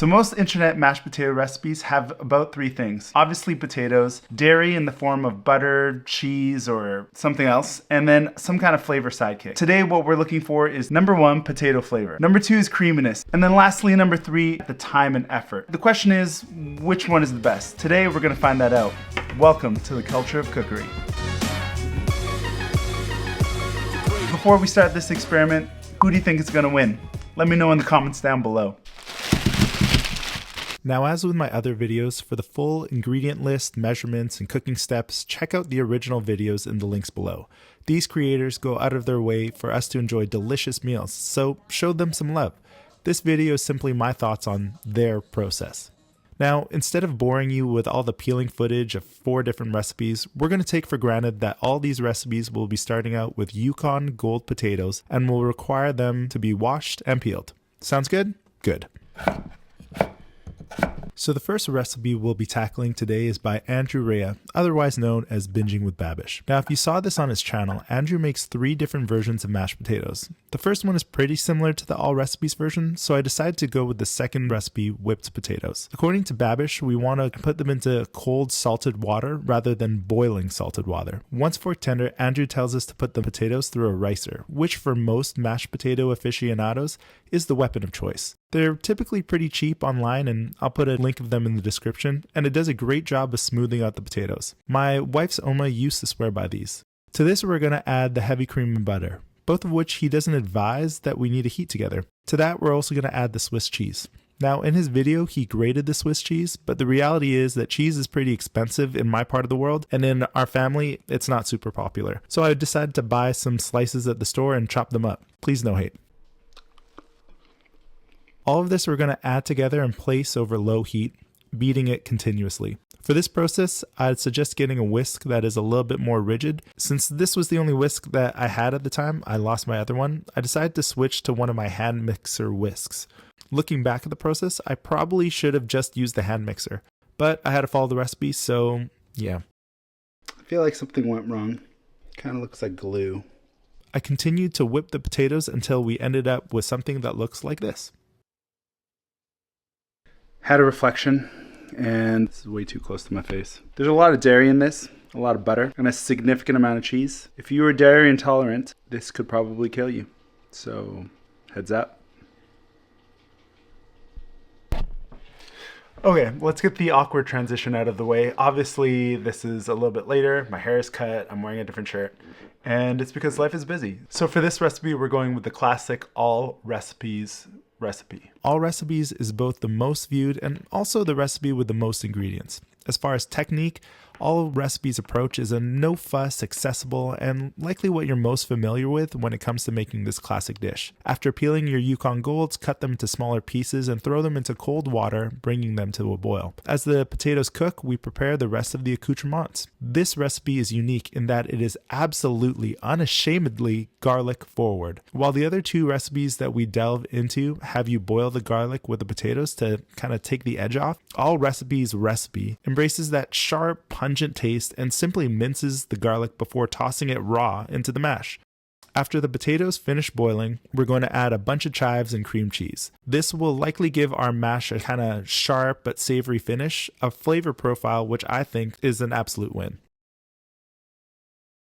So most internet mashed potato recipes have about 3 things. Obviously potatoes, dairy in the form of butter, cheese, or something else, and then some kind of flavor sidekick. Today what we're looking for is number 1, potato flavor. Number 2 is creaminess. And then lastly, number 3, the time and effort. The question is, which one is the best? Today we're gonna find that out. Welcome to the culture of cookery. Before we start this experiment, who do you think is gonna win? Let me know in the comments down below. Now, as with my other videos, for the full ingredient list, measurements, and cooking steps, check out the original videos in the links below. These creators go out of their way for us to enjoy delicious meals, so show them some love. This video is simply my thoughts on their process. Now, instead of boring you with all the peeling footage of 4 different recipes, we're going to take for granted that all these recipes will be starting out with Yukon Gold potatoes and will require them to be washed and peeled. Sounds good? Good. So the first recipe we'll be tackling today is by Andrew Rea, otherwise known as Binging with Babish. Now, if you saw this on his channel, Andrew makes 3 different versions of mashed potatoes. The first one is pretty similar to the all recipes version, so I decided to go with the second recipe, whipped potatoes. According to Babish, we want to put them into cold salted water rather than boiling salted water. Once fork tender, Andrew tells us to put the potatoes through a ricer, which for most mashed potato aficionados is the weapon of choice. They're typically pretty cheap online, and I'll put a link of them in the description, and it does a great job of smoothing out the potatoes. My wife's Oma used to swear by these. To this we're going to add the heavy cream and butter, both of which he doesn't advise that we need to heat together. To that we're also going to add the Swiss cheese. Now in his video he grated the Swiss cheese, but the reality is that cheese is pretty expensive in my part of the world, and in our family it's not super popular. So I decided to buy some slices at the store and chop them up. Please no hate. All of this we're going to add together and place over low heat, beating it continuously. For this process, I'd suggest getting a whisk that is a little bit more rigid. Since this was the only whisk that I had at the time, I lost my other one, I decided to switch to one of my hand mixer whisks. Looking back at the process, I probably should have just used the hand mixer, but I had to follow the recipe, so yeah. I feel like something went wrong. Kind of looks like glue. I continued to whip the potatoes until we ended up with something that looks like this. Had a reflection, and this is way too close to my face. There's a lot of dairy in this, a lot of butter, and a significant amount of cheese. If you are dairy intolerant, this could probably kill you. So, heads up. Okay, let's get the awkward transition out of the way. Obviously, this is a little bit later. My hair is cut, I'm wearing a different shirt, and it's because life is busy. So for this recipe, we're going with the classic all recipes recipe. All recipes is both the most viewed and also the recipe with the most ingredients. As far as technique, all recipes approach is a no fuss, accessible, and likely what you're most familiar with when it comes to making this classic dish. After peeling your Yukon Golds, cut them into smaller pieces and throw them into cold water, bringing them to a boil. As the potatoes cook, we prepare the rest of the accoutrements. This recipe is unique in that it is absolutely, unashamedly garlic forward. While the other 2 recipes that we delve into have you boil the garlic with the potatoes to kind of take the edge off, all recipes recipe embraces that sharp, pungent taste and simply minces the garlic before tossing it raw into the mash. After the potatoes finish boiling, we're going to add a bunch of chives and cream cheese. This will likely give our mash a kind of sharp but savory finish, a flavor profile which I think is an absolute win.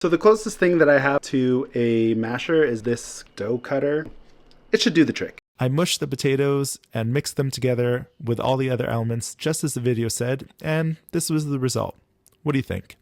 So the closest thing that I have to a masher is this dough cutter. It should do the trick. I mushed the potatoes and mixed them together with all the other elements just as the video said, and this was the result. What do you think?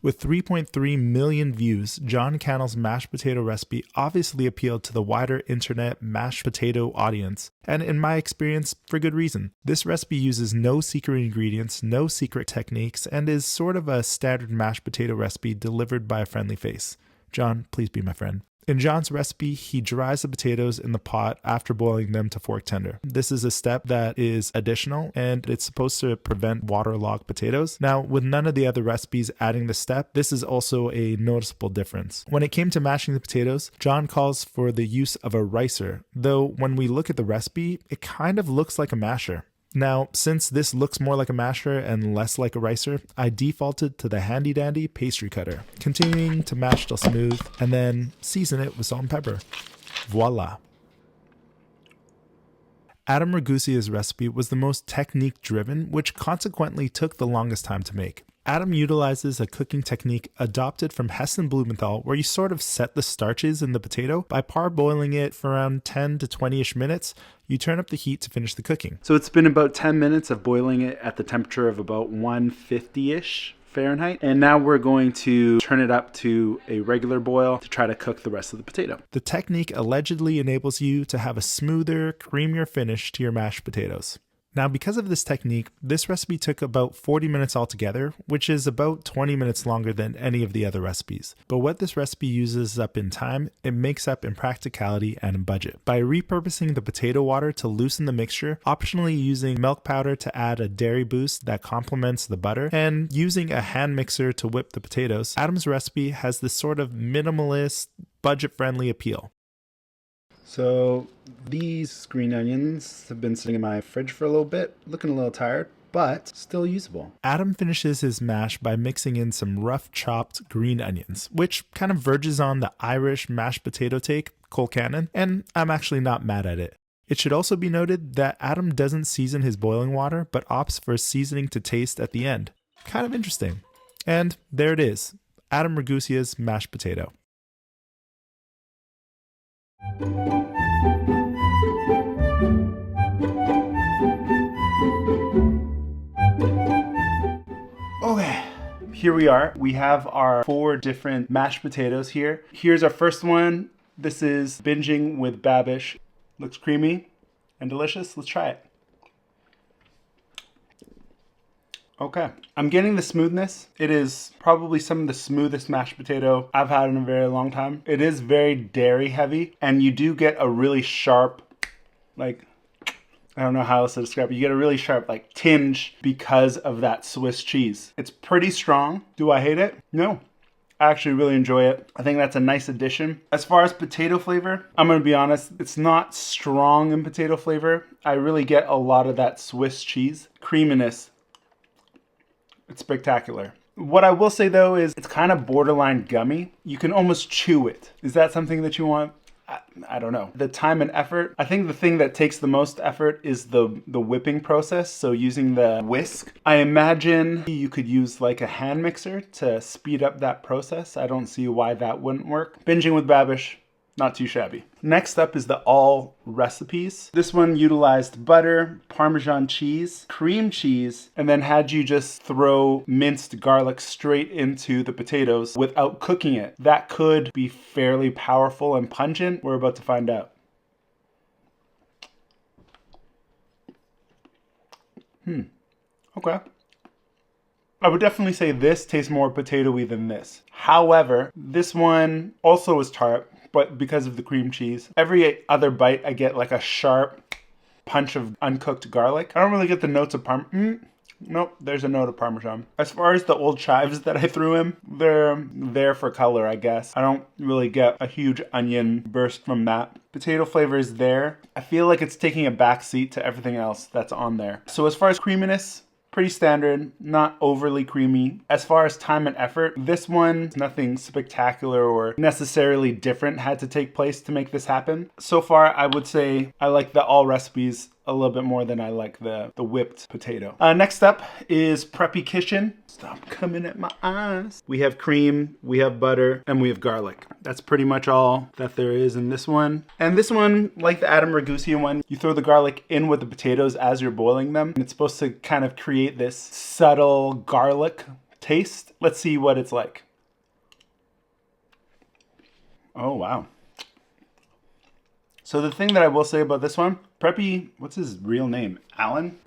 With 3.3 million views, John Cannell's mashed potato recipe obviously appealed to the wider internet mashed potato audience, and in my experience, for good reason. This recipe uses no secret ingredients, no secret techniques, and is sort of a standard mashed potato recipe delivered by a friendly face. John, please be my friend. In John's recipe, he dries the potatoes in the pot after boiling them to fork tender. This is a step that is additional, and it's supposed to prevent waterlogged potatoes. Now, with none of the other recipes adding the step, this is also a noticeable difference. When it came to mashing the potatoes, John calls for the use of a ricer, though when we look at the recipe, it kind of looks like a masher. Now, since this looks more like a masher and less like a ricer, I defaulted to the handy dandy pastry cutter, continuing to mash till smooth and then season it with salt and pepper. Voila. Adam Ragusea's recipe was the most technique-driven, which consequently took the longest time to make. Adam utilizes a cooking technique adopted from Hess and Blumenthal, where you sort of set the starches in the potato by parboiling it for around 10 to 20-ish minutes. You turn up the heat to finish the cooking. So it's been about 10 minutes of boiling it at the temperature of about 150-ish Fahrenheit. And now we're going to turn it up to a regular boil to try to cook the rest of the potato. The technique allegedly enables you to have a smoother, creamier finish to your mashed potatoes. Now, because of this technique, this recipe took about 40 minutes altogether, which is about 20 minutes longer than any of the other recipes. But what this recipe uses up in time, it makes up in practicality and in budget. By repurposing the potato water to loosen the mixture, optionally using milk powder to add a dairy boost that complements the butter, and using a hand mixer to whip the potatoes, Adam's recipe has this sort of minimalist, budget-friendly appeal. So these green onions have been sitting in my fridge for a little bit, looking a little tired, but still usable. Adam finishes his mash by mixing in some rough chopped green onions, which kind of verges on the Irish mashed potato take, Colcannon, and I'm actually not mad at it. It should also be noted that Adam doesn't season his boiling water, but opts for seasoning to taste at the end. Kind of interesting. And there it is, Adam Ragusea's mashed potato. Okay, here we are. We have our 4 different mashed potatoes here. Here's our first one. This is binging with Babish. Looks creamy and delicious. Let's try it. Okay, I'm getting the smoothness. It is probably some of the smoothest mashed potato I've had in a very long time. It is very dairy heavy, and you do get a really sharp, like, I don't know how else to describe it. You get a really sharp, like, tinge because of that Swiss cheese. It's pretty strong. Do I hate it? No. I actually really enjoy it. I think that's a nice addition. As far as potato flavor, I'm gonna be honest, it's not strong in potato flavor. I really get a lot of that Swiss cheese. Creaminess. It's spectacular. What I will say though is it's kind of borderline gummy. You can almost chew it. Is that something that you want? I don't know. The time and effort. I think the thing that takes the most effort is the whipping process. So using the whisk. I imagine you could use like a hand mixer to speed up that process. I don't see why that wouldn't work. Binging with Babish. Not too shabby. Next up is the all recipes. This one utilized butter, Parmesan cheese, cream cheese, and then had you just throw minced garlic straight into the potatoes without cooking it. That could be fairly powerful and pungent. We're about to find out. Okay. I would definitely say this tastes more potatoey than this. However, this one also is tart, but because of the cream cheese. Every other bite, I get like a sharp punch of uncooked garlic. I don't really get the notes of Nope, there's a note of Parmesan. As far as the old chives that I threw in, they're there for color, I guess. I don't really get a huge onion burst from that. Potato flavor is there. I feel like it's taking a back seat to everything else that's on there. So as far as creaminess, pretty standard, not overly creamy. As far as time and effort, this one, nothing spectacular or necessarily different had to take place to make this happen. So far, I would say I like the all recipes a little bit more than I like the whipped potato. Next up is Preppy Kitchen. Stop coming at my eyes. We have cream, we have butter, and we have garlic. That's pretty much all that there is in this one. And this one, like the Adam Ragusea one, you throw the garlic in with the potatoes as you're boiling them. And it's supposed to kind of create this subtle garlic taste. Let's see what it's like. Oh, wow. So the thing that I will say about this one, Preppy, what's his real name? Alan?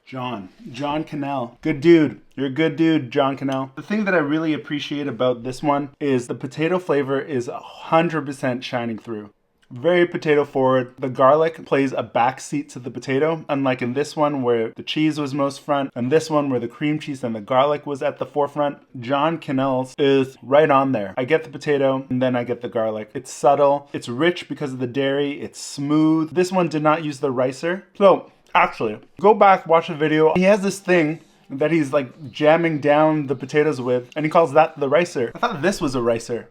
John Cannell. Good dude. You're a good dude, John Cannell. The thing that I really appreciate about this one is the potato flavor is 100% shining through. Very potato forward. The garlic plays a backseat to the potato, unlike in this one where the cheese was most front, and this one where the cream cheese and the garlic was at the forefront. John Cannell's is right on there. I get the potato and then I get the garlic. It's subtle, it's rich because of the dairy, it's smooth. This one did not use the ricer. So actually, go back, watch the video. He has this thing that he's like jamming down the potatoes with, and he calls that the ricer. I thought this was a ricer.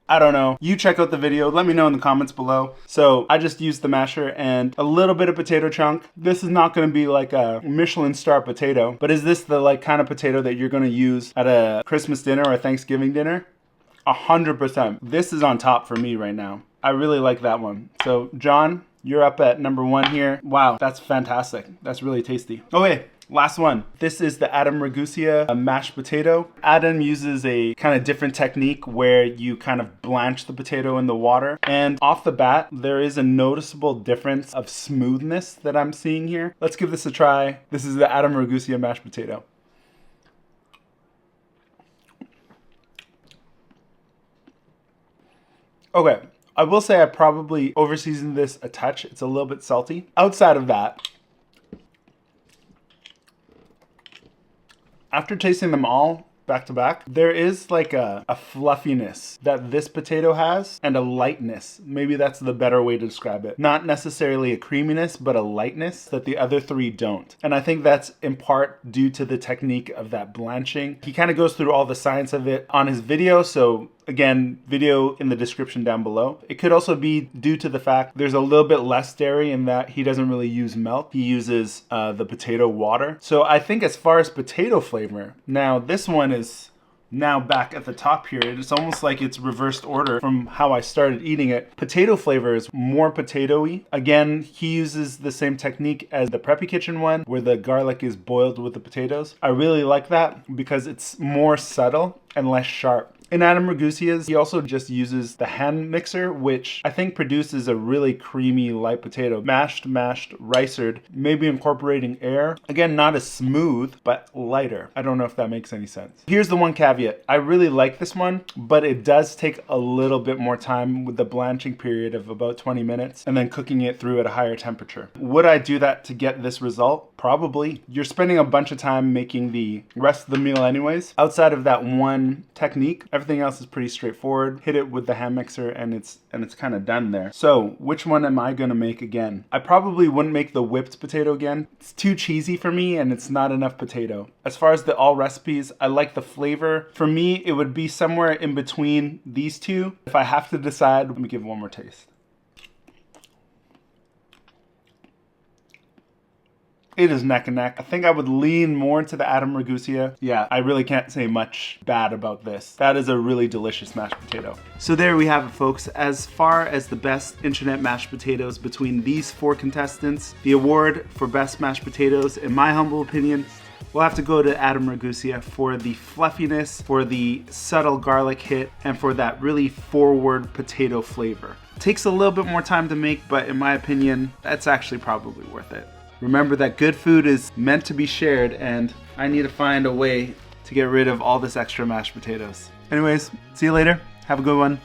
I don't know. You check out the video. Let me know in the comments below. So I just used the masher and a little bit of potato chunk. This is not going to be like a Michelin star potato, but is this the like kind of potato that you're going to use at a Christmas dinner or a Thanksgiving dinner? 100%. This is on top for me right now. I really like that one. So John, you're up at number 1 here. Wow, that's fantastic. That's really tasty. Okay. Last one. This is the Adam Ragusea mashed potato. Adam uses a kind of different technique where you kind of blanch the potato in the water. And off the bat, there is a noticeable difference of smoothness that I'm seeing here. Let's give this a try. This is the Adam Ragusea mashed potato. Okay, I will say I probably over-seasoned this a touch. It's a little bit salty. Outside of that, after tasting them all back to back, there is like a fluffiness that this potato has and a lightness. Maybe that's the better way to describe it. Not necessarily a creaminess, but a lightness that the other 3 don't. And I think that's in part due to the technique of that blanching. He kind of goes through all the science of it on his video, so again, video in the description down below. It could also be due to the fact there's a little bit less dairy in that he doesn't really use milk. He uses the potato water. So I think as far as potato flavor, now this one is now back at the top here. It's almost like it's reversed order from how I started eating it. Potato flavor is more potatoey. Again, he uses the same technique as the Preppy Kitchen one where the garlic is boiled with the potatoes. I really like that because it's more subtle and less sharp. In Adam Ragusea's, he also just uses the hand mixer, which I think produces a really creamy light potato. Mashed, ricered, maybe incorporating air. Again, not as smooth, but lighter. I don't know if that makes any sense. Here's the one caveat. I really like this one, but it does take a little bit more time with the blanching period of about 20 minutes and then cooking it through at a higher temperature. Would I do that to get this result? Probably. You're spending a bunch of time making the rest of the meal anyways. Outside of that one technique, everything else is pretty straightforward. Hit it with the hand mixer and it's kind of done there. So which one am I gonna make again? I probably wouldn't make the whipped potato again. It's too cheesy for me and it's not enough potato. As far as the all recipes, I like the flavor. For me, it would be somewhere in between these two. If I have to decide, let me give one more taste. It is neck and neck. I think I would lean more to the Adam Ragusea. Yeah, I really can't say much bad about this. That is a really delicious mashed potato. So there we have it, folks. As far as the best internet mashed potatoes between these 4 contestants, the award for best mashed potatoes, in my humble opinion, we'll have to go to Adam Ragusea for the fluffiness, for the subtle garlic hit, and for that really forward potato flavor. It takes a little bit more time to make, but in my opinion, that's actually probably worth it. Remember that good food is meant to be shared, and I need to find a way to get rid of all this extra mashed potatoes. Anyways, see you later. Have a good one.